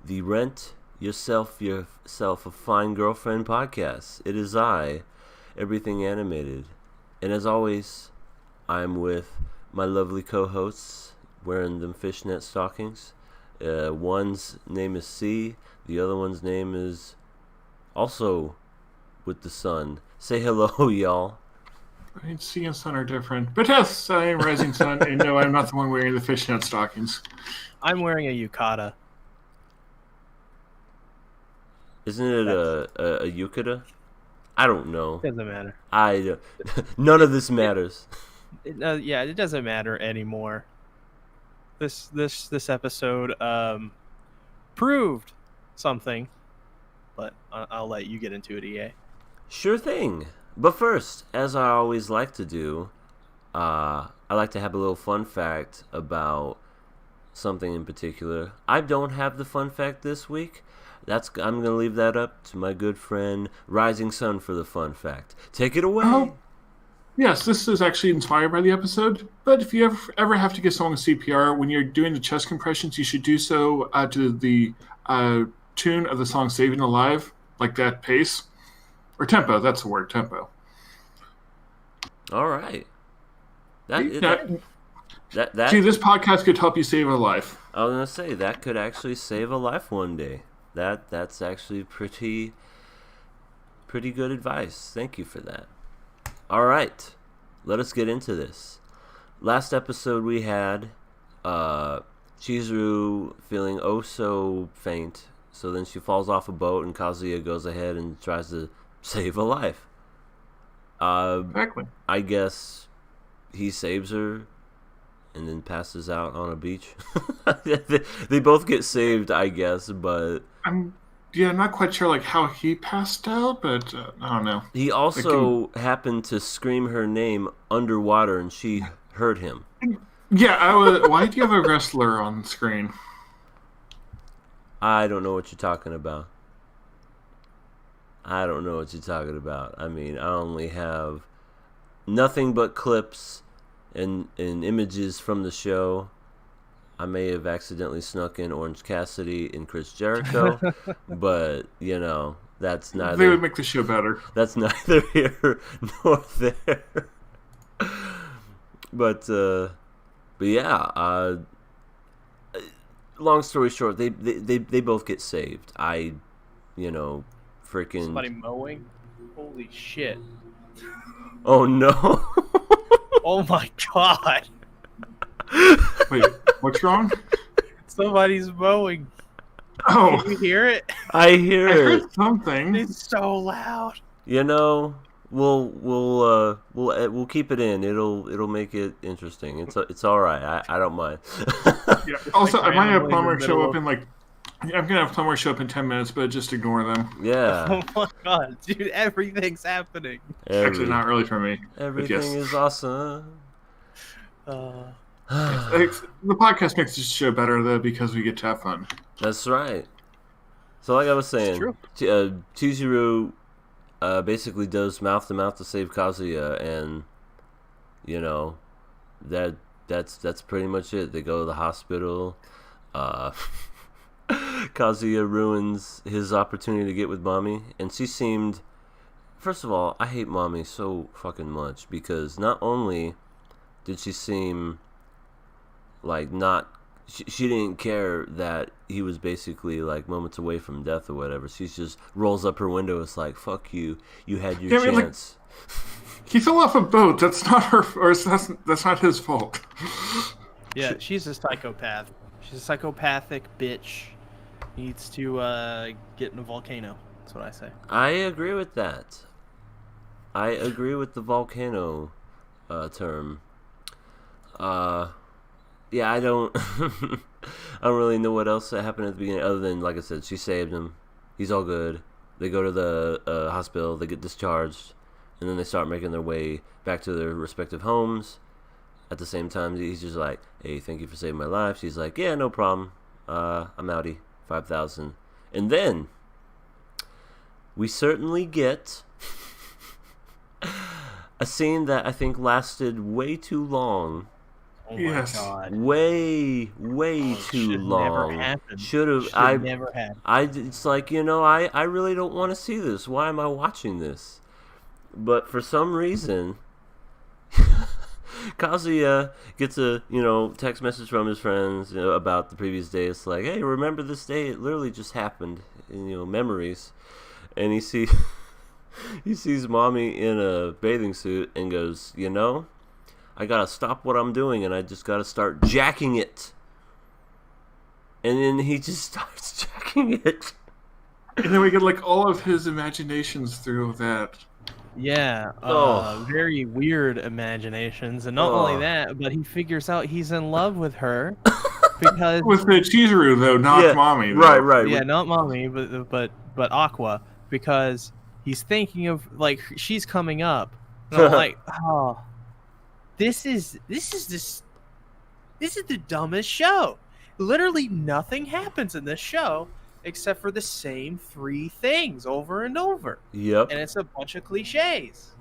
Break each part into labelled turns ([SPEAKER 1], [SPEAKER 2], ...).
[SPEAKER 1] the Rent Yourself a Fine Girlfriend podcast. It is I, Everything Animated. And as always, I'm with my lovely co-hosts wearing them fishnet stockings. One's name is C, the other one's name is also with the sun. Say hello, y'all.
[SPEAKER 2] C and sun are different. But yes, I am Rising Sun, and no, I'm not the one wearing the fishnet stockings.
[SPEAKER 3] I'm wearing a yukata.
[SPEAKER 1] Isn't it a yukata? I don't know.
[SPEAKER 3] Doesn't matter.
[SPEAKER 1] None of this matters.
[SPEAKER 3] It doesn't matter anymore. This episode proved something, but I'll let you get into it, EA.
[SPEAKER 1] Sure thing. But first, as I always like to do, I like to have a little fun fact about something in particular. I don't have the fun fact this week. I'm going to leave that up to my good friend Rising Sun for the fun fact. Take it away.
[SPEAKER 2] Oh, yes, this is actually inspired by the episode. But if you ever have to give someone CPR, when you're doing the chest compressions, you should do so to the tune of the song Saving Alive, like that pace. Or tempo, that's the word, tempo.
[SPEAKER 1] All right.
[SPEAKER 2] See, this podcast could help you save a life.
[SPEAKER 1] I was going to say, that could actually save a life one day. That's actually pretty good advice. Thank you for that. All right. Let us get into this. Last episode we had Chizuru feeling oh so faint. So then she falls off a boat and Kazuya goes ahead and tries to save a life.
[SPEAKER 2] Exactly.
[SPEAKER 1] I guess he saves her and then passes out on a beach. They both get saved, I guess, but
[SPEAKER 2] I'm not quite sure like how he passed out, but I don't know.
[SPEAKER 1] He also happened to scream her name underwater, and she heard him.
[SPEAKER 2] Yeah, why do you have a wrestler on screen?
[SPEAKER 1] I don't know what you're talking about. I mean, I only have nothing but clips and images from the show. I may have accidentally snuck in Orange Cassidy and Chris Jericho, but, that's neither...
[SPEAKER 2] They would make the show better.
[SPEAKER 1] That's neither here nor there. But yeah, long story short, they both get saved. Freaking...
[SPEAKER 3] Somebody mowing? Holy shit.
[SPEAKER 1] Oh, no.
[SPEAKER 3] Oh, my God.
[SPEAKER 2] Wait, what's wrong?
[SPEAKER 3] Somebody's mowing.
[SPEAKER 2] Oh.
[SPEAKER 3] Can you hear it?
[SPEAKER 1] I hear
[SPEAKER 2] I
[SPEAKER 1] it.
[SPEAKER 2] heard something.
[SPEAKER 3] It's so loud.
[SPEAKER 1] We'll keep it in. It'll make it interesting. It's all right. I don't mind.
[SPEAKER 2] Yeah. Also, I might have a plumber show up in I'm gonna have plumber show up in 10 minutes, but just ignore them.
[SPEAKER 1] Yeah.
[SPEAKER 3] Oh my God, dude! Everything's happening.
[SPEAKER 2] Actually, not really for me.
[SPEAKER 1] Everything is awesome.
[SPEAKER 2] The podcast makes this show better though because we get to have fun.
[SPEAKER 1] That's right. So, like I was saying, Chizuru basically does mouth to mouth to save Kazuya, and that's pretty much it. They go to the hospital. Kazuya ruins his opportunity to get with Mommy, and she seemed... First of all, I hate Mommy so fucking much, because not only did she seem like not... She didn't care that he was basically like moments away from death or whatever. She just rolls up her window. It's like, fuck you. You had your chance.
[SPEAKER 2] He fell off a boat. That's not her... Or that's not his fault.
[SPEAKER 3] Yeah, she's a psychopath. She's a psychopathic bitch. Needs to get in a volcano. That's what I say.
[SPEAKER 1] I agree with that. I agree with the volcano term. Yeah, I don't really know what else happened at the beginning other than, like I said, she saved him. He's all good. They go to the hospital. They get discharged, and then they start making their way back to their respective homes. At the same time, he's just like, "Hey, thank you for saving my life." She's like, "Yeah, no problem. I'm outie. 5,000." And then we certainly get a scene that I think lasted way too long
[SPEAKER 3] Oh
[SPEAKER 2] Yes.
[SPEAKER 3] my god.
[SPEAKER 1] way too
[SPEAKER 3] Should
[SPEAKER 1] long.
[SPEAKER 3] never happen.
[SPEAKER 1] Should have.
[SPEAKER 3] Never happen.
[SPEAKER 1] It's like, I really don't want to see this. Why am I watching this? But for some reason, Kazuya gets a text message from his friends about the previous day. It's like, hey, remember this day? It literally just happened. And, memories. And he sees mommy in a bathing suit and goes, I gotta stop what I'm doing and I just gotta start jacking it. And then he just starts jacking it.
[SPEAKER 2] And then we get like all of his imaginations through that.
[SPEAKER 3] Yeah, very weird imaginations, and not only that, but he figures out he's in love with her because
[SPEAKER 2] with the Chizuru though, not mommy. Though.
[SPEAKER 1] Right.
[SPEAKER 3] Yeah, not mommy, but Aqua, because he's thinking of like she's coming up, and I'm like, oh, this is the dumbest show. Literally nothing happens in this show except for the same 3 things over and over.
[SPEAKER 1] Yep.
[SPEAKER 3] And it's a bunch of cliches.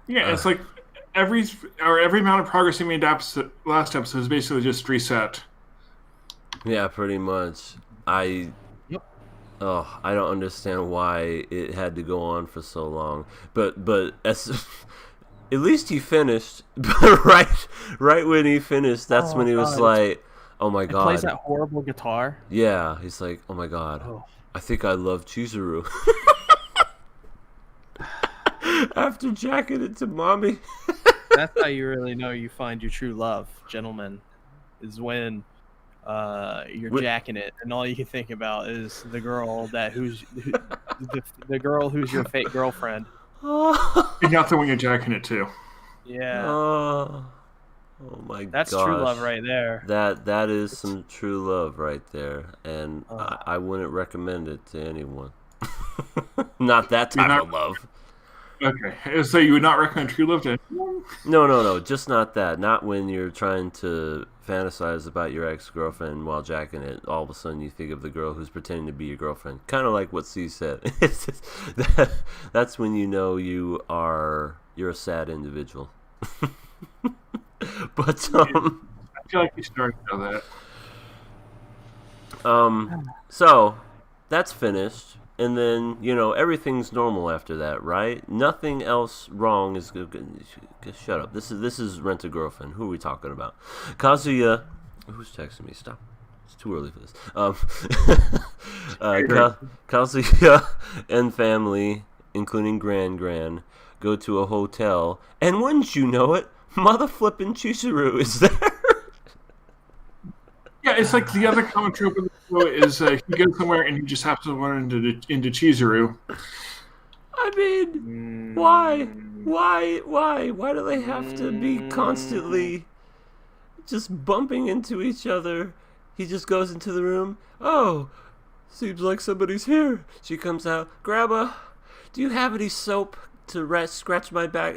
[SPEAKER 2] Yeah, it's like every amount of progress he made last episode is basically just reset.
[SPEAKER 1] Yeah, pretty much. I don't understand why it had to go on for so long. But at least he finished. But right when he finished, that's when he was like, oh my god.
[SPEAKER 3] He plays that horrible guitar.
[SPEAKER 1] Yeah, he's like, oh my god. I think I love Chizuru. After jacking it to mommy.
[SPEAKER 3] That's how you really know you find your true love, gentlemen, is when you're jacking it and all you can think about is the girl the girl who's your fake girlfriend.
[SPEAKER 2] And not the one you're jacking it to.
[SPEAKER 3] Yeah.
[SPEAKER 1] Oh my god.
[SPEAKER 3] That's true love right there.
[SPEAKER 1] That is some true love right there. And I wouldn't recommend it to anyone. Not that type of love.
[SPEAKER 2] Okay. So you would not recommend true love to anyone?
[SPEAKER 1] No. Just not that. Not when you're trying to fantasize about your ex-girlfriend while jacking it. All of a sudden you think of the girl who's pretending to be your girlfriend. Kind of like what C said. That's when you know you're a sad individual. But
[SPEAKER 2] I feel like you should already know
[SPEAKER 1] that. So that's finished, and then everything's normal after that, right? Nothing else wrong is good. Shut up. This is Rent a Girlfriend. Who are we talking about? Kazuya. Who's texting me? Stop. It's too early for this. Kazuya and family, including Gran, go to a hotel, and wouldn't you know it, mother flipping Chizuru is there.
[SPEAKER 2] Yeah, it's like the other common trope of the show is he goes somewhere and he just happens to run into Chizuru.
[SPEAKER 1] I mean, why? Why do they have to be constantly just bumping into each other? He just goes into the room. Oh, seems like somebody's here. She comes out. Grandma, do you have any soap to scratch my back?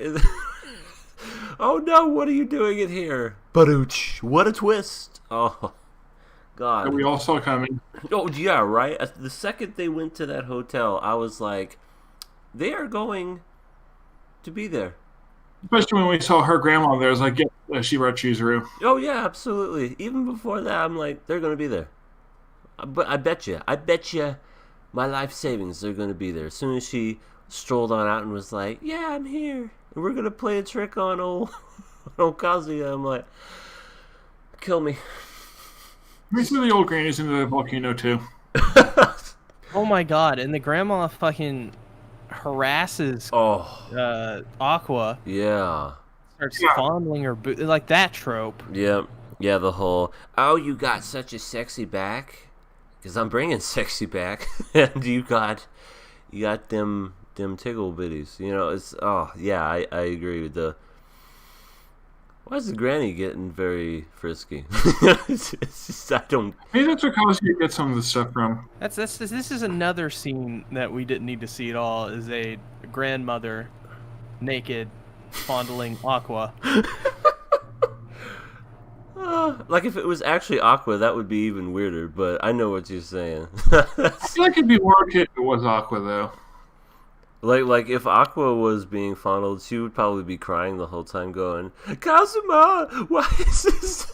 [SPEAKER 1] Oh no, what are you doing in here? Badooch. What a twist. Oh, God.
[SPEAKER 2] That we all saw coming.
[SPEAKER 1] Oh, yeah, right? The second they went to that hotel, I was like, they are going to be there.
[SPEAKER 2] Especially when we saw her grandma there, I was like, yeah, she brought Chizuru.
[SPEAKER 1] Oh, yeah, absolutely. Even before that, I'm like, they're going to be there. But I bet you, my life savings, they're going to be there. As soon as she strolled on out and was like, yeah, I'm here. And we're going to play a trick on old Kazuya. I'm like, kill me.
[SPEAKER 2] We see the old grannies into the volcano, too.
[SPEAKER 3] Oh, my God. And the grandma fucking harasses Aqua.
[SPEAKER 1] Yeah.
[SPEAKER 3] Starts fondling her boot. Like that trope.
[SPEAKER 1] Yep. Yeah, the whole, oh, you got such a sexy back. Because I'm bringing sexy back. And you got them tickle bitties. It's, I agree with why is the granny getting very frisky? It's just, I don't...
[SPEAKER 2] Maybe that's where Kazuya gets some of the stuff from.
[SPEAKER 3] This is another scene that we didn't need to see at all, is a grandmother naked fondling Aqua.
[SPEAKER 1] Like if it was actually Aqua, that would be even weirder, but I know what you're saying.
[SPEAKER 2] I feel like it'd be more okay if it was Aqua, though.
[SPEAKER 1] Like if Aqua was being fondled, she would probably be crying the whole time, going, "Kazuma, why is this?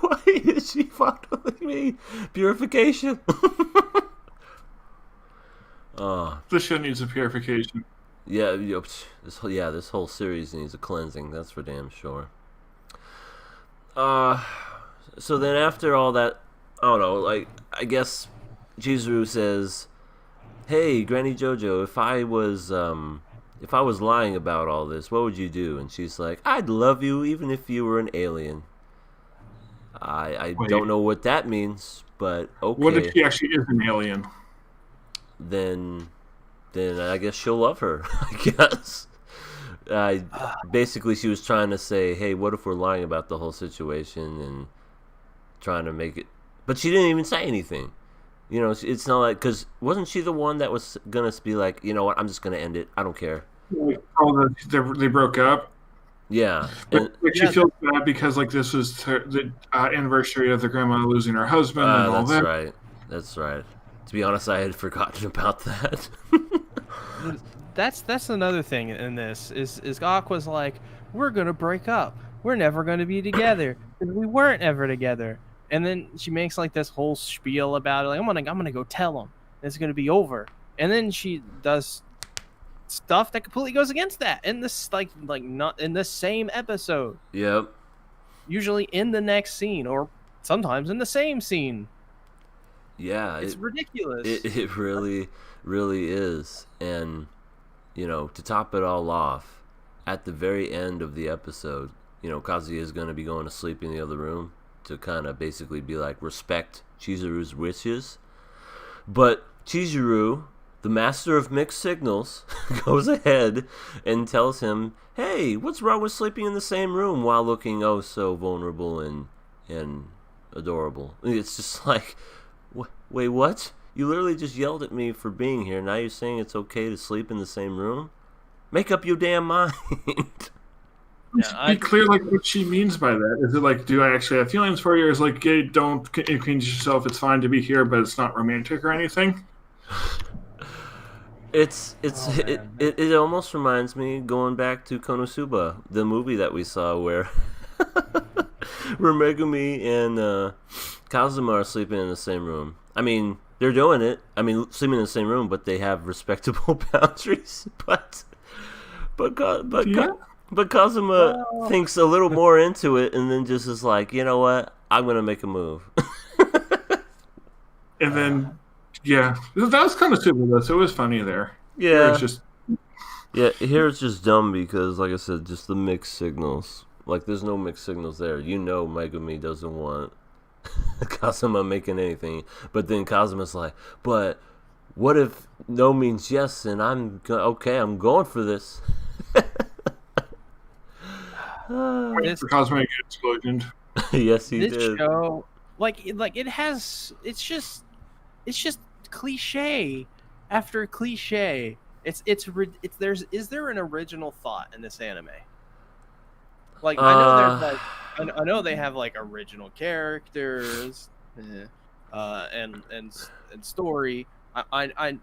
[SPEAKER 1] Why is she fondling me? Purification." Oh,
[SPEAKER 2] The show needs a purification.
[SPEAKER 1] yeah, this whole series needs a cleansing. That's for damn sure. So then after all that, I don't know. Like, I guess Chizuru says, "Hey, Granny JoJo, if I was lying about all this, what would you do?" And she's like, "I'd love you even if you were an alien." I
[SPEAKER 2] Wait.
[SPEAKER 1] don't know what that means, but okay.
[SPEAKER 2] What if she actually is an alien?
[SPEAKER 1] Then I guess she'll love her. I guess. Basically, she was trying to say, "Hey, what if we're lying about the whole situation and trying to make it?" But she didn't even say anything. You know, it's not like, because wasn't she the one that was gonna be like, you know what, I'm just gonna end it. I don't care.
[SPEAKER 2] Oh, they broke up.
[SPEAKER 1] Yeah,
[SPEAKER 2] But she feels bad because like this was the anniversary of the grandma losing her husband and all
[SPEAKER 1] that's
[SPEAKER 2] that.
[SPEAKER 1] right. That's right. To be honest, I had forgotten about that.
[SPEAKER 3] That's another thing in this is Aqua's like, we're gonna break up. We're never gonna be together because we weren't ever together. And then she makes like this whole spiel about it, like I'm gonna go tell him it's gonna be over. And then she does stuff that completely goes against that in this like not in the same episode.
[SPEAKER 1] Yep.
[SPEAKER 3] Usually in the next scene or sometimes in the same scene.
[SPEAKER 1] Yeah,
[SPEAKER 3] It's ridiculous.
[SPEAKER 1] It really, really is. And, you know, to top it all off, at the very end of the episode, you know, Kazuya is going to be going to sleep in the other room to kind of basically be like, respect Chizuru's wishes. But Chizuru, the master of mixed signals, goes ahead and tells him, "Hey, what's wrong with sleeping in the same room while looking oh so vulnerable and adorable?" It's just like, wait, what? You literally just yelled at me for being here. Now you're saying it's okay to sleep in the same room? Make up your damn mind.
[SPEAKER 2] Be clear, like what she means by that. Is it like, do I actually have feelings for you? Or is it like, hey, don't inconvenience yourself. It's fine to be here, but it's not romantic or anything.
[SPEAKER 1] It almost reminds me, going back to Konosuba, the movie that we saw where where Megumi and Kazuma are sleeping in the same room. I mean, they're doing it. I mean, sleeping in the same room, but they have respectable boundaries. But Kazuma thinks a little more into it, and then just is like, you know what? I'm gonna make a move.
[SPEAKER 2] And then, yeah, that was kind of stupid though. So it was funny there.
[SPEAKER 1] Yeah,
[SPEAKER 2] It's just
[SPEAKER 1] here it's just dumb because, like I said, just the mixed signals. Like, there's no mixed signals there. You know, Megumi doesn't want Kazuma making anything, but then Kazuma's like, but what if no means yes, and I'm going for this.
[SPEAKER 2] for cosmetic explosion.
[SPEAKER 1] Yes, he
[SPEAKER 3] this
[SPEAKER 1] did.
[SPEAKER 3] show, it's just cliche after cliche. Is there an original thought in this anime? Like, I know there's like, I know they have like original characters, and story. I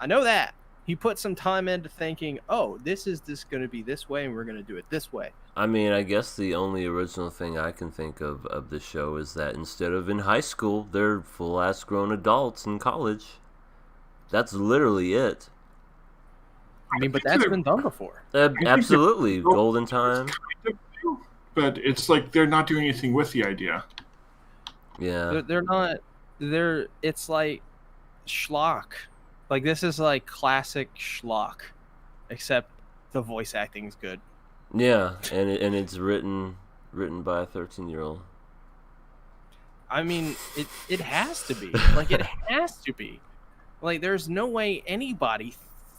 [SPEAKER 3] know that he put some time into thinking, oh, this is going to be this way, and we're going to do it this way.
[SPEAKER 1] I mean, I guess the only original thing I can think of this show is that instead of in high school, they're full-ass grown adults in college. That's literally it.
[SPEAKER 3] I mean, but that's been done before.
[SPEAKER 1] Absolutely. Golden time.
[SPEAKER 2] But it's like they're not doing anything with the idea.
[SPEAKER 1] Yeah.
[SPEAKER 3] They're not. It's like schlock. Like, this is like classic schlock, except the voice acting's good.
[SPEAKER 1] Yeah, and it's written by a 13-year-old.
[SPEAKER 3] I mean, it has to be. Like, it has to be. Like, there's no way anybody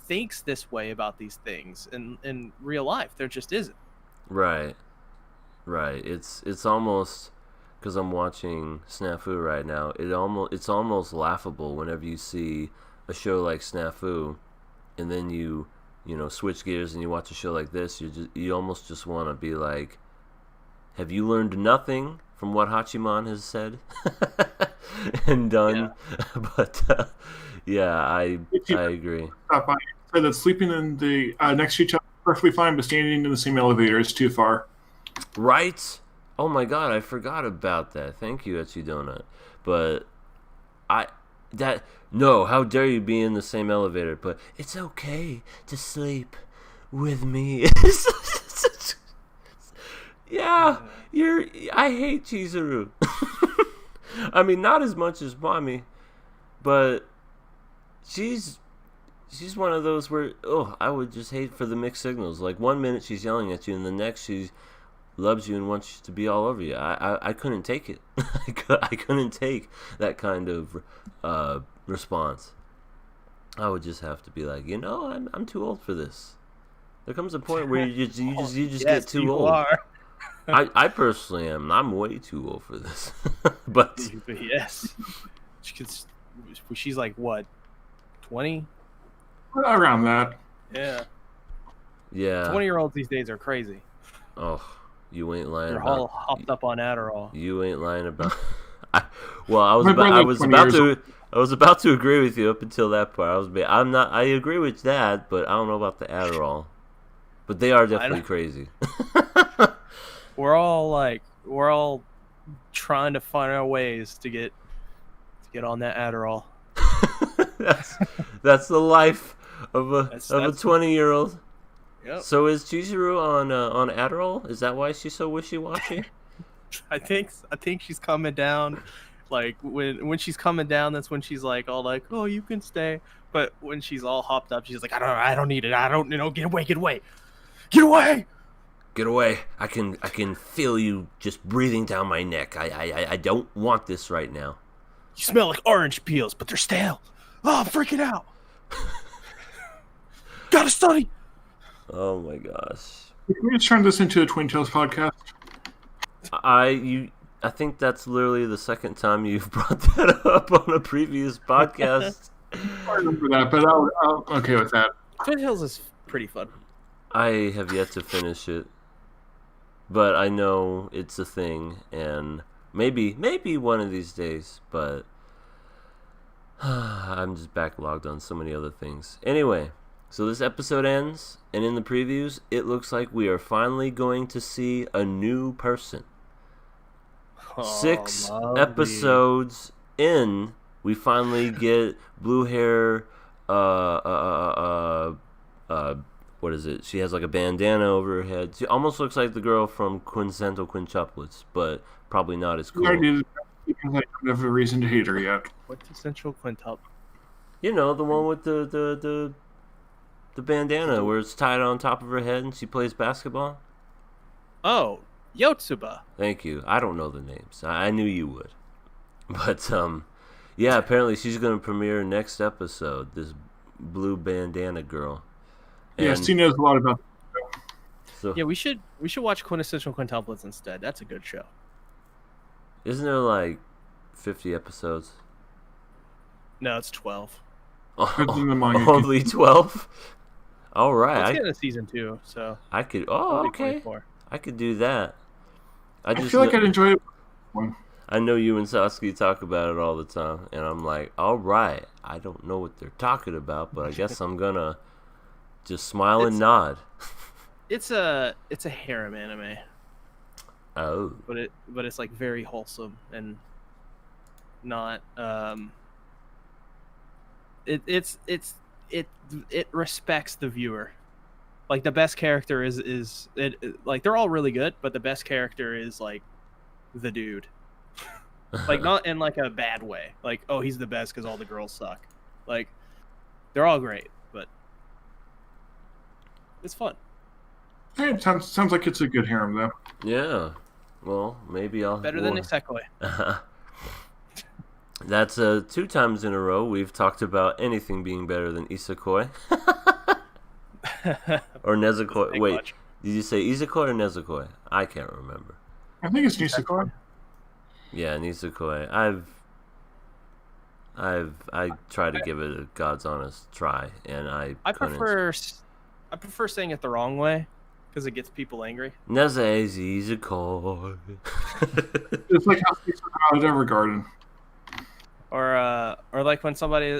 [SPEAKER 3] thinks this way about these things in real life. There just isn't.
[SPEAKER 1] Right. It's almost, because I'm watching Snafu right now. It's almost laughable whenever you see a show like Snafu, and then you switch gears and you watch a show like this. You almost just want to be like, Have you learned nothing from what Hachiman has said and done? Yeah. But yeah, I agree.
[SPEAKER 2] Stop by. Said that sleeping in the next to each other is perfectly fine, but standing in the same elevator is too far.
[SPEAKER 1] Right? Oh my god, I forgot about that. Thank you, Etsy Donut. But no, how dare you be in the same elevator? But it's okay to sleep with me. Yeah, I hate Chizuru. I mean, not as much as Mommy, but she's one of those where, I would just hate for the mixed signals. Like, 1 minute she's yelling at you, and the next she loves you and wants to be all over you. I couldn't take it. I couldn't take that kind of response. I would just have to be like, I'm too old for this. There comes a point where you just get too old. Are. I personally am. I'm way too old for this. But
[SPEAKER 3] yes, she's like what, 20?
[SPEAKER 2] Around that.
[SPEAKER 3] Yeah.
[SPEAKER 1] Yeah.
[SPEAKER 3] 20-year-olds these days are crazy.
[SPEAKER 1] Oh, you ain't lying.
[SPEAKER 3] They're all hopped up on Adderall.
[SPEAKER 1] You ain't lying about. I was about to agree with you up until that part. I agree with that, but I don't know about the Adderall. But they are definitely crazy.
[SPEAKER 3] We're all trying to find our ways to get on that Adderall.
[SPEAKER 1] that's the life of a 20-year-old.
[SPEAKER 3] Yep.
[SPEAKER 1] So is Chizuru on Adderall? Is that why she's so wishy-washy?
[SPEAKER 3] I think she's coming down. Like when she's coming down, that's when she's like all like, "Oh, you can stay." But when she's all hopped up, she's like, "I don't need it. I don't, get away, get away, get away,
[SPEAKER 1] get away! I can feel you just breathing down my neck. I don't want this right now.
[SPEAKER 3] You smell like orange peels, but they're stale. Oh, I'm freaking out. Gotta study."
[SPEAKER 1] Oh my gosh!
[SPEAKER 2] Can we just turn this into a Twin Tails podcast?
[SPEAKER 1] I think that's literally the second time you've brought that up on a previous podcast.
[SPEAKER 2] I remember that, but I'm okay with that.
[SPEAKER 3] Twin Tails is pretty fun.
[SPEAKER 1] I have yet to finish it, but I know it's a thing, and maybe one of these days, but I'm just backlogged on so many other things. Anyway, so this episode ends, and in the previews, it looks like we are finally going to see a new person. 6 episodes in, we finally get blue hair. What is it? She has like a bandana over her head. She almost looks like the girl from Quincental Quintuplets, but probably not as cool.
[SPEAKER 2] I don't have a reason to hate her yet.
[SPEAKER 3] Quintessential Quintuple.
[SPEAKER 1] You know, the one with the bandana where it's tied on top of her head and she plays basketball.
[SPEAKER 3] Oh, Yotsuba.
[SPEAKER 1] Thank you. I don't know the names. I knew you would. But, yeah, apparently she's going to premiere next episode, this blue bandana girl. And
[SPEAKER 2] yes, he knows a lot about that.
[SPEAKER 1] So,
[SPEAKER 3] yeah, we should watch Quintessential Quintuplets instead. That's a good show.
[SPEAKER 1] Isn't there like 50 episodes?
[SPEAKER 3] No, it's 12.
[SPEAKER 1] Only 12? All right.
[SPEAKER 3] Let's get into season 2, so
[SPEAKER 1] I could. Oh, okay. 24. I could do that.
[SPEAKER 2] I feel like I'd enjoy it.
[SPEAKER 1] I know you and Sasuke talk about it all the time, and I'm like, all right. I don't know what they're talking about, but I guess I'm gonna just smile and nod.
[SPEAKER 3] It's a harem anime.
[SPEAKER 1] Oh.
[SPEAKER 3] But it's like very wholesome and not it respects the viewer. Like the best character is like they're all really good, but the best character is like the dude. Like not in like a bad way. Like, oh, he's the best because all the girls suck. Like they're all great, but it's fun.
[SPEAKER 2] Hey, it sounds like it's a good harem though.
[SPEAKER 1] Yeah. Well, maybe I'll
[SPEAKER 3] better than Isekoi.
[SPEAKER 1] That's 2 times in a row we've talked about anything being better than Isekoi. Or Nezuko. Wait, much. Did you say Isekoi or Nezuko? I can't remember.
[SPEAKER 2] I think it's Nisekoi.
[SPEAKER 1] Yeah, Nisekoi. I try to give it a God's honest try, and I
[SPEAKER 3] prefer saying it the wrong way. because it gets people angry.
[SPEAKER 1] That's as easy call.
[SPEAKER 2] It's like how things are out at Evergarden.
[SPEAKER 3] Or like when somebody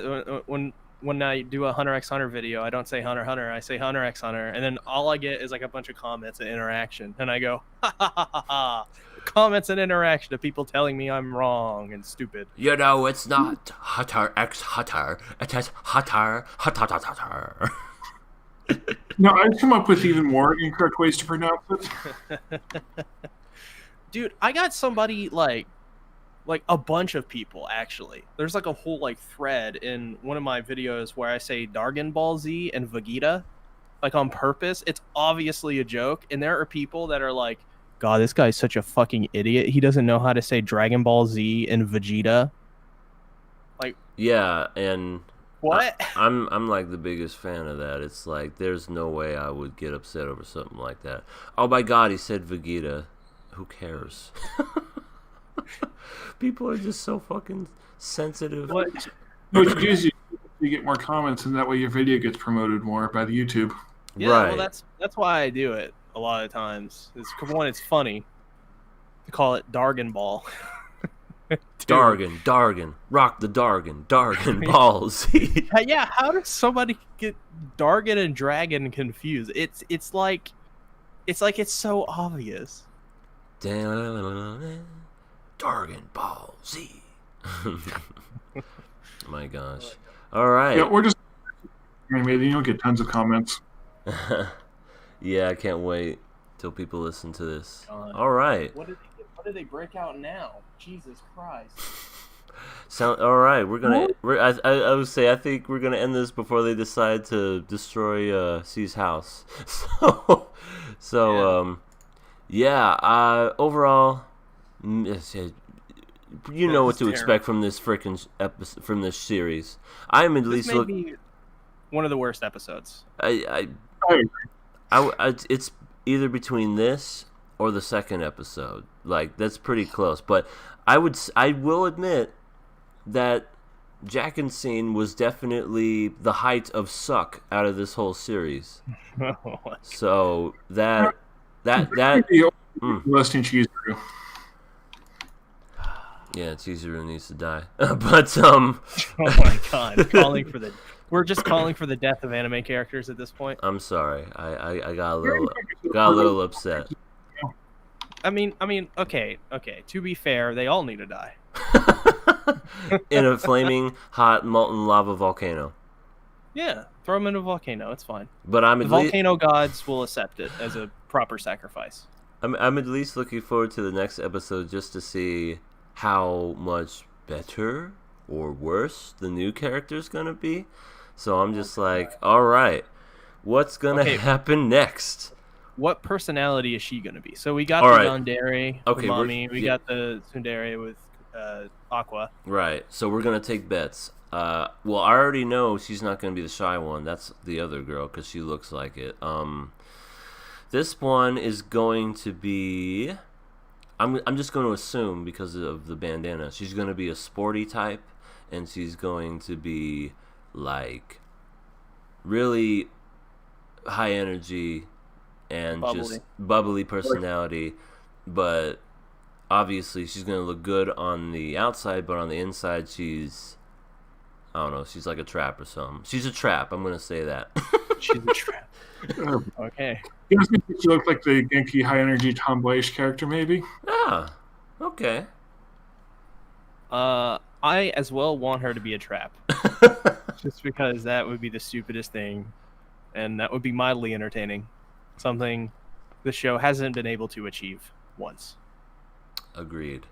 [SPEAKER 3] when I do a Hunter x Hunter video, I don't say Hunter Hunter, I say Hunter x Hunter, and then all I get is like a bunch of comments and interaction, and I go, ha ha ha ha ha. Comments and interaction of people telling me I'm wrong and stupid.
[SPEAKER 1] You know, it's not Hunter x Hunter. It is Hunter.
[SPEAKER 2] No, I've come up with even more incorrect ways to pronounce it.
[SPEAKER 3] Dude, I got somebody like a bunch of people actually. There's like a whole like thread in one of my videos where I say Dragon Ball Z and Vegeta, like on purpose. It's obviously a joke, and there are people that are like, God, this guy's such a fucking idiot. He doesn't know how to say Dragon Ball Z and Vegeta. Like,
[SPEAKER 1] yeah, and
[SPEAKER 3] what?
[SPEAKER 1] I'm like the biggest fan of that. It's like there's no way I would get upset over something like that. Oh my God, he said Vegeta. Who cares? People are just so fucking sensitive.
[SPEAKER 2] What you do is you get more comments, and that way your video gets promoted more by the YouTube.
[SPEAKER 3] Yeah,
[SPEAKER 1] right.
[SPEAKER 3] Well, that's why I do it a lot of times. One, it's funny to call it Dargan Ball.
[SPEAKER 1] Dargan, rock the Dargan balls.
[SPEAKER 3] Yeah, how does somebody get Dargan and Dragon confused? It's like it's so obvious.
[SPEAKER 1] Dargan Ball Z. My gosh. All right.
[SPEAKER 2] Yeah, we're just animated. You'll get tons of comments.
[SPEAKER 1] Yeah, I can't wait till people listen to this. All right.
[SPEAKER 3] What did they break out now? Jesus Christ.
[SPEAKER 1] All right. I would say I think we're gonna end this before they decide to destroy C's house. Overall, you know what to expect from this freaking episode, from this series. I'm at least
[SPEAKER 3] one of the worst episodes.
[SPEAKER 1] It's either between this or the second episode. Like, that's pretty close. But I will admit that Jackin's scene was definitely the height of suck out of this whole series. So that
[SPEAKER 2] Listening to Chizuru.
[SPEAKER 1] Yeah, Chizuru needs to die. But
[SPEAKER 3] oh my God, we're just calling for the death of anime characters at this point.
[SPEAKER 1] I'm sorry. I got a little upset.
[SPEAKER 3] I mean, okay. To be fair, they all need to die.
[SPEAKER 1] In a flaming hot molten lava volcano.
[SPEAKER 3] Yeah, throw them in a volcano. It's fine.
[SPEAKER 1] But
[SPEAKER 3] the volcano gods will accept it as a proper sacrifice.
[SPEAKER 1] I'm at least looking forward to the next episode just to see how much better or worse the new character's gonna be. So I'm just all right, what's gonna happen next?
[SPEAKER 3] What personality is she gonna be? So we got the Yandere with Mommy. We got the Tsundere with Aqua.
[SPEAKER 1] Right. So we're gonna take bets. Well, I already know she's not gonna be the shy one. That's the other girl because she looks like it. This one is going to be. I'm just going to assume because of the bandana, she's going to be a sporty type, and she's going to be like really high energy and just bubbly personality. But obviously, she's going to look good on the outside, but on the inside, she's like a trap or something. She's a trap. I'm going to say that.
[SPEAKER 3] She's a trap. Okay.
[SPEAKER 2] You know, she looks like the Genki high energy tomboyish character, maybe.
[SPEAKER 1] Ah, okay.
[SPEAKER 3] I as well want her to be a trap, just because that would be the stupidest thing, and that would be mildly entertaining. Something the show hasn't been able to achieve once.
[SPEAKER 1] Agreed.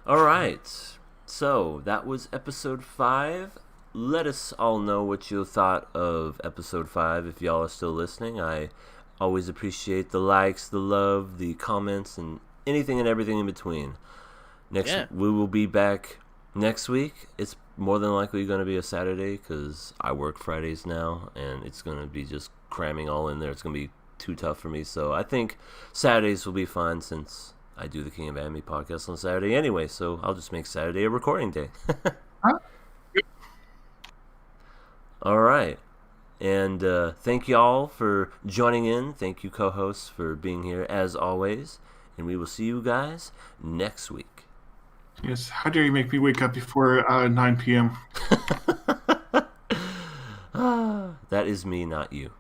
[SPEAKER 1] All right. So that was episode 5. Let us all know what you thought of episode 5 if y'all are still listening. I always appreciate the likes, the love, the comments, and anything and everything in between. We will be back next week. It's more than likely going to be a Saturday because I work Fridays now, and it's going to be just cramming all in there. It's going to be too tough for me. So I think Saturdays will be fine since I do the King of Anime podcast on Saturday anyway. So I'll just make Saturday a recording day. All right. And thank y'all for joining in. Thank you, co-hosts, for being here as always. And we will see you guys next week.
[SPEAKER 2] Yes. How dare you make me wake up before 9 p.m.?
[SPEAKER 1] That is me, not you.